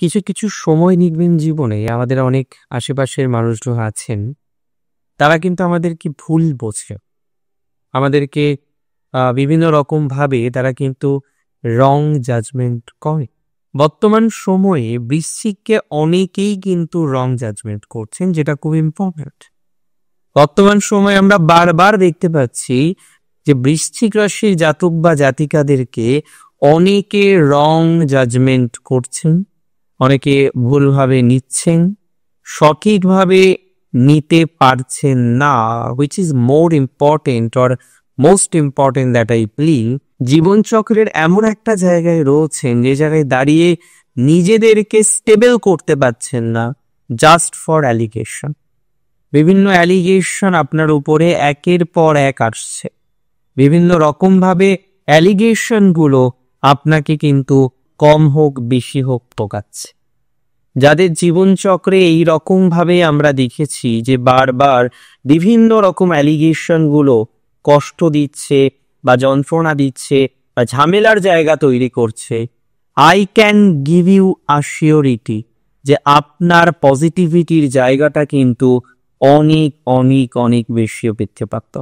কিছু, কিছু সময় দেখবেন জীবনে আমাদের অনেক আশেপাশের মানুষজন আছেন, তারা কিন্তু আমাদেরকে ভুল বোঝে। আমাদেরকে বিভিন্ন রকমভাবে তারা কিন্তু রং জাজমেন্ট করে। বর্তমান সময়ে বৃশ্চিককে অনেকেই কিন্তু রং জাজমেন্ট করছেন, যেটা খুব ইম্পর্ট্যান্ট। বর্তমান সময়ে আমরা বারবার দেখতে পাচ্ছি যে বৃশ্চিক রাশির জাতক বা জাতিকাদেরকে অনেকে রং জাজমেন্ট করছেন, অনেকে ভুলভাবে নিচ্ছেন, সঠিকভাবে নিতে পারছেন না, which is more important or most important that I believe। জীবনচক্রের এমন একটা জায়গায় রয়েছেন যে জায়গায় দাঁড়িয়ে নিজেদেরকে স্টেবল করতে পারছেন না, জাস্ট ফর অ্যালিগেশন। বিভিন্ন অ্যালিগেশন আপনার উপরে একের পর এক আসছে, বিভিন্ন রকমভাবে অ্যালিগেশনগুলো আপনাকে কিন্তু কম হোক বেশি হোক পোকাচ্ছে। যাদের জীবনচক্রে এই রকমভাবে আমরা দেখেছি যে বারবার বিভিন্ন রকম অ্যালিগেশনগুলো কষ্ট দিচ্ছে বা যন্ত্রণা দিচ্ছে বা ঝামেলার জায়গা তৈরি করছে, I can give you assurity যে আপনার পজিটিভিটির জায়গাটা কিন্তু অনেক অনেক অনেক বেশি বৃদ্ধি পাচ্ছে।